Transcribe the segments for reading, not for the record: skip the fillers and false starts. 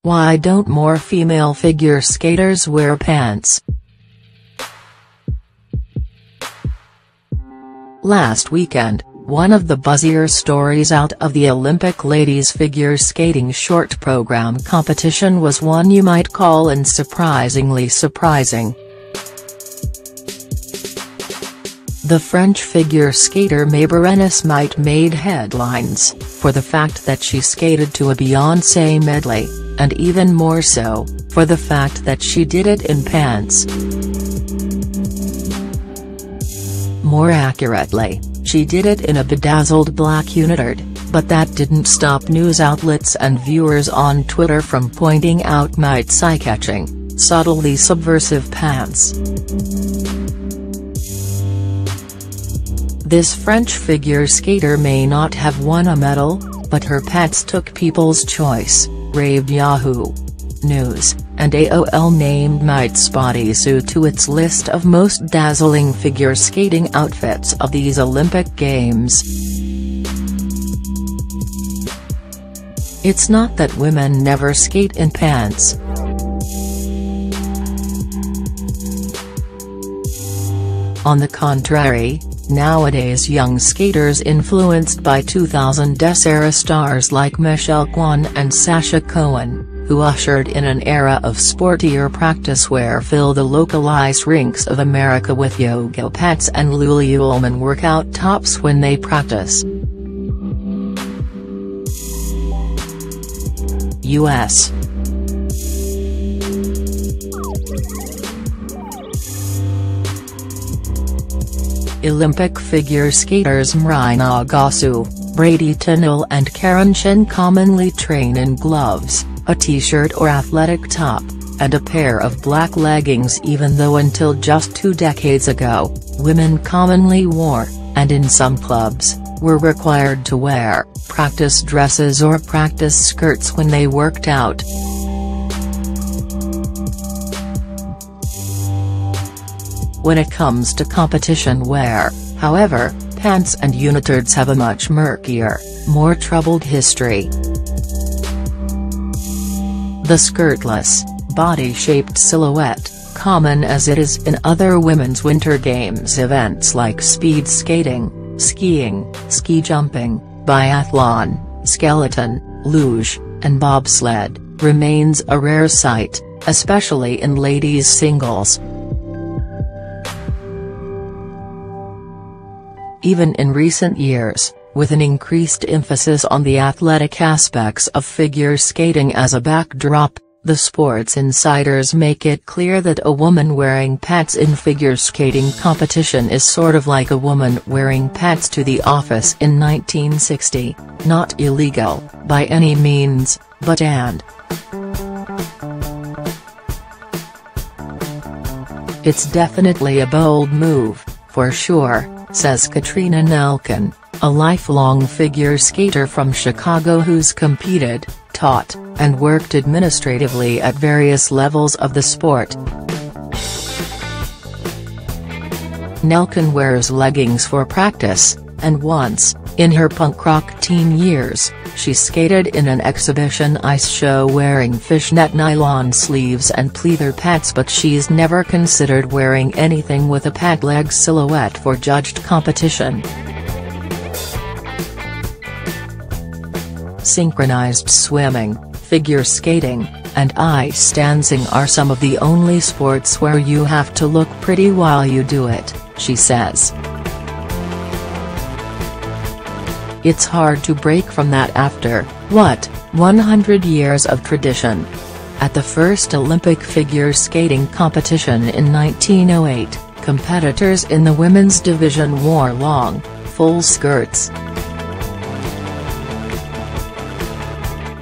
Why don't more female figure skaters wear pants? Last weekend, one of the buzzier stories out of the Olympic ladies figure skating short program competition was one you might call unsurprisingly surprising. The French figure skater Maé-Bérénice Méité made headlines for the fact that she skated to a Beyoncé medley, and even more so, for the fact that she did it in pants. More accurately, she did it in a bedazzled black unitard, but that didn't stop news outlets and viewers on Twitter from pointing out Méité's eye-catching, subtly subversive pants. This French figure skater may not have won a medal, but her pants took People's Choice, raved Yahoo! News, and AOL named Méité's bodysuit to its list of most dazzling figure skating outfits of these Olympic Games. It's not that women never skate in pants. On the contrary, nowadays young skaters influenced by 2000s-era stars like Michelle Kwan and Sasha Cohen, who ushered in an era of sportier practice wear, fill the localized rinks of America with yoga pants and Lululemon workout tops when they practice. U.S. Olympic figure skaters Marina Gasu, Brady Tunnell and Karen Chen commonly train in gloves, a t-shirt or athletic top, and a pair of black leggings, even though until just 2 decades ago, women commonly wore, and in some clubs, were required to wear, practice dresses or practice skirts when they worked out. When it comes to competition wear, however, pants and unitards have a much murkier, more troubled history. The skirtless, body-shaped silhouette, common as it is in other women's Winter Games events like speed skating, skiing, ski jumping, biathlon, skeleton, luge, and bobsled, remains a rare sight, especially in ladies' singles. Even in recent years, with an increased emphasis on the athletic aspects of figure skating as a backdrop, the Sports Insiders make it clear that a woman wearing pants in figure skating competition is sort of like a woman wearing pants to the office in 1960, not illegal, by any means, but it's definitely a bold move, for sure, says Katrina Nelken, a lifelong figure skater from Chicago who's competed, taught, and worked administratively at various levels of the sport. Nelken wears leggings for practice, and once, in her punk rock teen years, she skated in an exhibition ice show wearing fishnet nylon sleeves and pleather pants, but she's never considered wearing anything with a pant leg silhouette for judged competition. Synchronized swimming, figure skating, and ice dancing are some of the only sports where you have to look pretty while you do it, she says. It's hard to break from that after, 100 years of tradition. At the first Olympic figure skating competition in 1908, competitors in the women's division wore long, full skirts.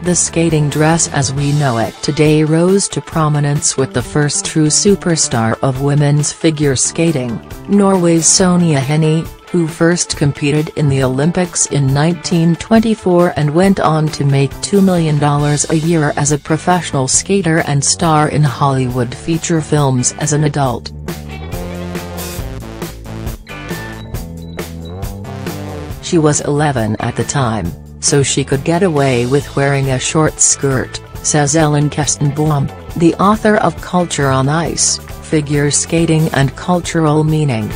The skating dress as we know it today rose to prominence with the first true superstar of women's figure skating, Norway's Sonja Henie, who first competed in the Olympics in 1924 and went on to make $2 million a year as a professional skater and star in Hollywood feature films as an adult. She was 11 at the time, so she could get away with wearing a short skirt, says Ellen Kestenbaum, the author of Culture on Ice, Figure Skating and Cultural Meaning.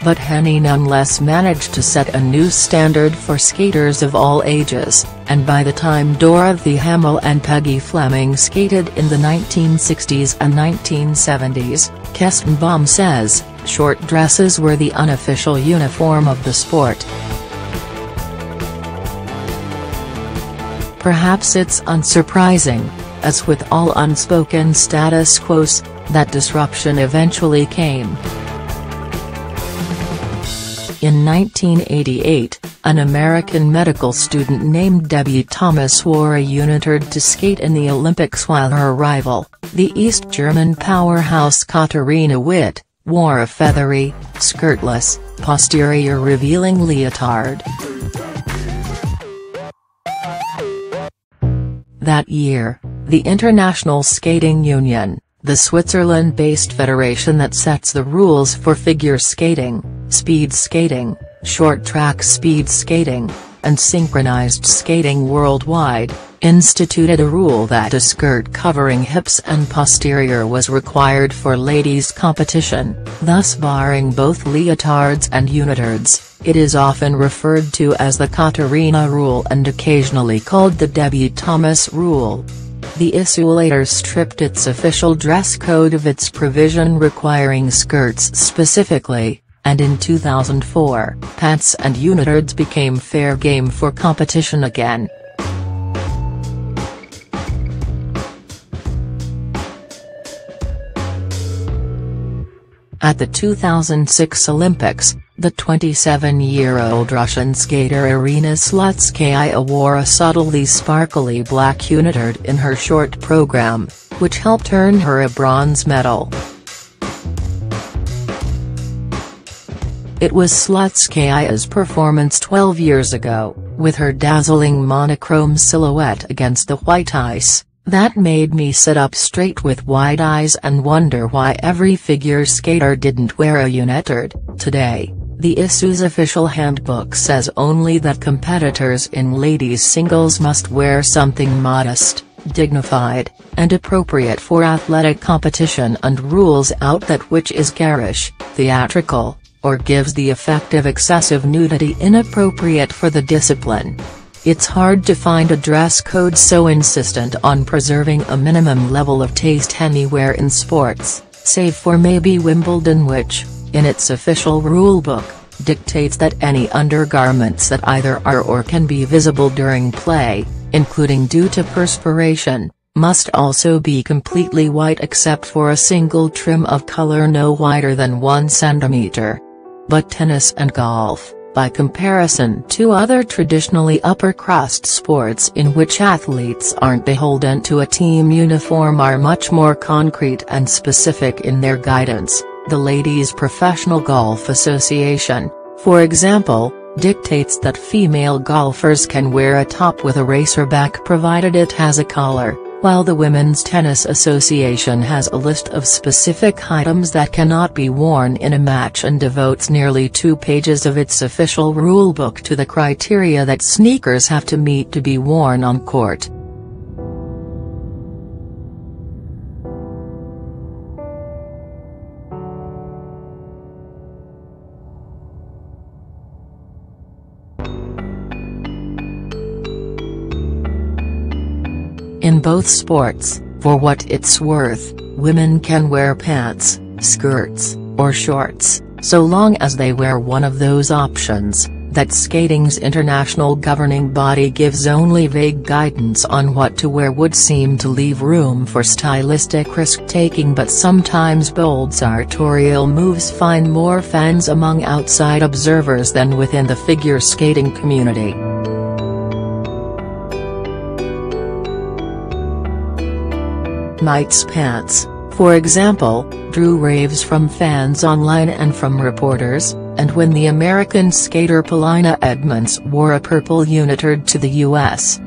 But Henny nonetheless managed to set a new standard for skaters of all ages, and by the time Dorothy Hamill and Peggy Fleming skated in the 1960s and 1970s, Kestenbaum says, short dresses were the unofficial uniform of the sport. Perhaps it's unsurprising, as with all unspoken status quos, that disruption eventually came. In 1988, an American medical student named Debbie Thomas wore a unitard to skate in the Olympics while her rival, the East German powerhouse Katharina Witt, wore a feathery, skirtless, posterior-revealing leotard. That year, the International Skating Union, the Switzerland-based federation that sets the rules for figure skating, speed skating, short-track speed skating, and synchronized skating worldwide, instituted a rule that a skirt covering hips and posterior was required for ladies' competition, thus barring both leotards and unitards. It is often referred to as the Katharina Rule and occasionally called the Debbie Thomas Rule. The issue later stripped its official dress code of its provision requiring skirts specifically, and in 2004, pants and unitards became fair game for competition again. At the 2006 Olympics, the 27-year-old Russian skater Irina Slutskaya wore a subtly sparkly black unitard in her short program, which helped earn her a bronze medal. It was Slutskaya's performance 12 years ago, with her dazzling monochrome silhouette against the white ice, that made me sit up straight with wide eyes and wonder why every figure skater didn't wear a unitard. Today, the ISU's official handbook says only that competitors in ladies' singles must wear something modest, dignified, and appropriate for athletic competition, and rules out that which is garish, theatrical, or gives the effect of excessive nudity inappropriate for the discipline. It's hard to find a dress code so insistent on preserving a minimum level of taste anywhere in sports, save for maybe Wimbledon, which, in its official rulebook, dictates that any undergarments that either are or can be visible during play, including due to perspiration, must also be completely white except for a single trim of color no wider than 1 centimeter. But tennis and golf, by comparison to other traditionally upper-crust sports in which athletes aren't beholden to a team uniform, are much more concrete and specific in their guidance. The Ladies' Professional Golf Association, for example, dictates that female golfers can wear a top with a racerback provided it has a collar, while the Women's Tennis Association has a list of specific items that cannot be worn in a match and devotes nearly 2 pages of its official rulebook to the criteria that sneakers have to meet to be worn on court. In both sports, for what it's worth, women can wear pants, skirts, or shorts, so long as they wear one of those options. That skating's international governing body gives only vague guidance on what to wear would seem to leave room for stylistic risk-taking, but sometimes bold sartorial moves find more fans among outside observers than within the figure skating community. Mites pants, for example, drew raves from fans online and from reporters, and when the American skater Paulina Edmonds wore a purple unitard to the U.S.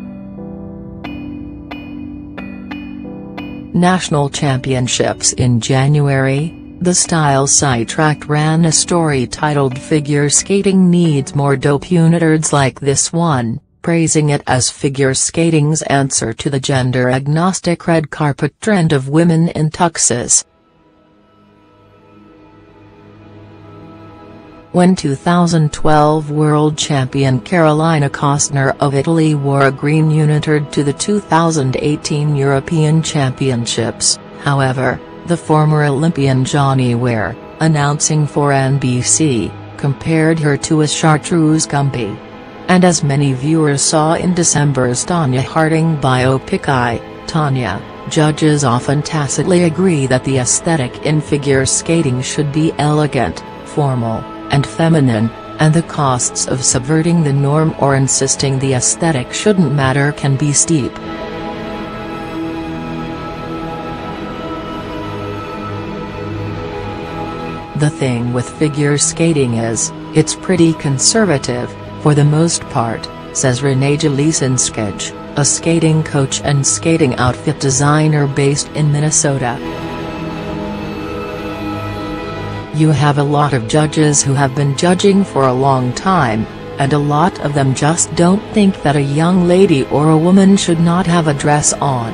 National Championships in January, the style site Track ran a story titled "Figure Skating Needs More Dope Unitards Like This One," praising it as figure skating's answer to the gender-agnostic red carpet trend of women in tuxes. When 2012 world champion Carolina Kostner of Italy wore a green unitard to the 2018 European Championships, however, the former Olympian Johnny Ware, announcing for NBC, compared her to a chartreuse gumpy. And as many viewers saw in December's Tonya Harding biopic I, Tonya, judges often tacitly agree that the aesthetic in figure skating should be elegant, formal, and feminine, and the costs of subverting the norm or insisting the aesthetic shouldn't matter can be steep. The thing with figure skating is, it's pretty conservative, for the most part, says Renee Jelisinskij, a skating coach and skating outfit designer based in Minnesota. You have a lot of judges who have been judging for a long time, and a lot of them just don't think that a young lady or a woman should not have a dress on.